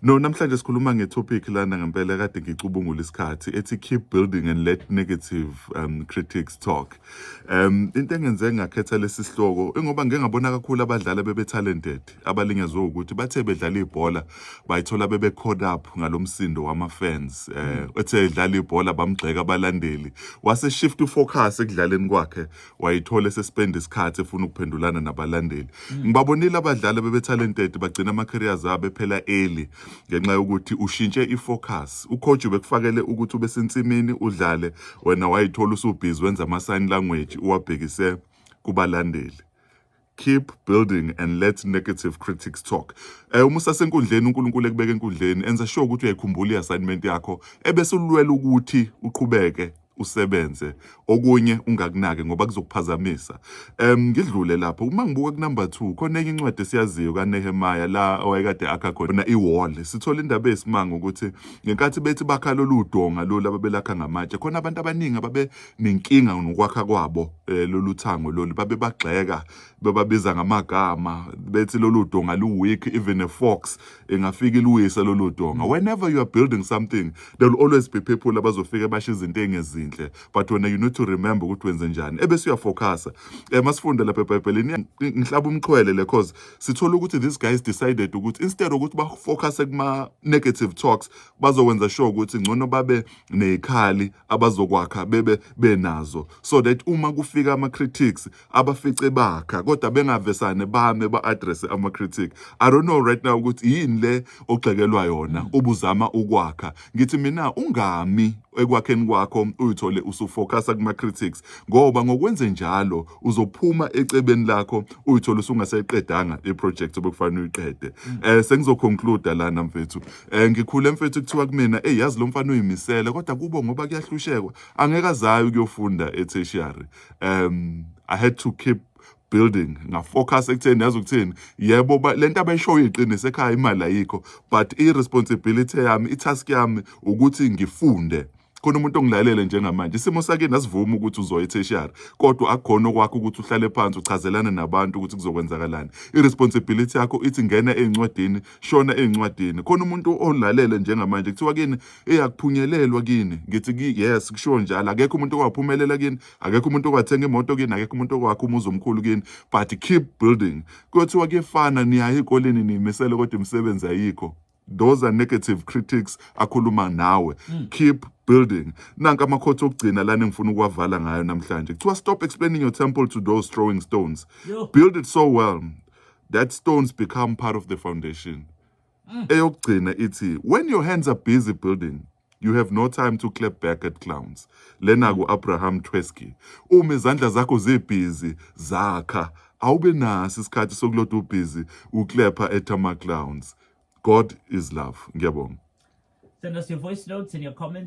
No, namhlanje sikhuluma ngetopic lana ngempela kade ngicubungula isikhathi ethi keep building and let negative critics talk. Into engenze ngakhetha lesi sihloko ngoba ngeke ngabona kakhulu abadlali bebe talented abalinyazwe ukuthi bathe bedlala ibhola bayithola bebe caught up ngalomsindo wama fans. Ethe edlala ibhola bamgxeka abalandeli. Wase shift focus ekudlaleni kwakhe wayithola sespend isikhathi efuna ukuphendulana nabalandeli. Ngibabonile abadlali bebe talented bagcina ama careers abo phela early ngenxa yokuthi ushintshe ifocus. Ucoach ubekufakele ukuthi ube sensimini udlale wena wayithola usubhizi wenza ama sign language uwabhekise kubalandeli. Keep building and let negative critics talk. Uma usasenkundleni uNkulunkulu ekubeka enkundleni enza sure ukuthi uyayikhumbula iassignment yakho ebese ulwela ukuthi uqhubeke usebenze okunye ungakunake ngoba kuzokuphazamisa. Ngidlule lapho uma ngibuka ku number 2 khona enye incwadi esiyaziyo kaNehemiah la owayekade akha khona iwall. Sithola indaba esimanga ukuthi ngenkathi bethi bakha lolu donga lolu ababelakha ngamatshe khona abantu abaningi ababe nenkinga nokwakha kwabo lolu thango lolu babe bagxeka bebabiza ngamagama bethi lolu donga lu weak, even a fox engafika iluwisa lolu donga. Whenever you are building something there will always be people abazofika basho izinto engezi but when you need to remember ukuthi wenze njani ebese uyafocusa. Masifunda lapha eBhayibhelini ngihlaba umxhwele le cause sithola ukuthi these guys decided ukuthi instead ukuthi ba focus kuma negative talks bazowenza sure ukuthi ngcono babe nezikhali abazokwakha bebe benazo so that uma kufika ama critics abafice bakha kodwa bengavesane bame ba address ama critic. I don't know right now ukuthi yini le ogxekelwa yona ubuzama ukwakha. Ngithi mina ungami ekwakheni kwakho uyithole usufocusa kuma critics ngoba ngokwenze njalo uzophuma ecebeni lakho uyithole usungaseqedanga iproject obekufanele uyiqede. Sengizoconclude lana mfethu. Ngikhule mfethu kuthiwa kumina yazi lo mfana uyimisela kodwa kubo ngoba kuyahlushekwa angeke azayo ukuyofunda etertiary. I had to keep building ngafocus ekutheni yazi ukuthini yebo lento abayishoyo iqinise ekhaya imali ayikho but irresponsibility yami itask yami ukuthi ngifunde. Khona umuntu ongilalele njengamanje isimo sakhe nasivuma ukuthi uzoya etertiary kodwa akukhona okwakho ukuthi uhlale phansi uchazelane nabantu ukuthi kuzokwenzakalani. Irresponsibility yakho ithi ngena ezincwadini shona ezincwadini. Khona umuntu olalele njengamanje kuthiwa kini eyakuphunyelelwa kini ngithi yes kusho njalo akekho umuntu okwaphumelela kini akekho umuntu okwathenga imoto kini akekho umuntu okwakha umuzi omkhulu kini but keep building. Kuthiwa kuyefana niya ezikoleni nimisele kodwa imisebenzi ayikho. Those are negative critics akhuluma nawe. Keep building. Nanka amakhothi okugcina lana engifuna ukwavala ngayo namhlanje. Kuthiwa stop explaining your temple to those throwing stones. Build it so well that stones become part of the foundation. Eyokugcina ithi when your hands are busy building you have no time to clap back at clowns. Lena ku-Abraham Tversky. Uma izandla zakho zibhizi zakha awube naso isikhathi sokuloda ubhizi uclapper at ama clowns. God is love. Ngiyabonga. Send us your voice notes and your comments.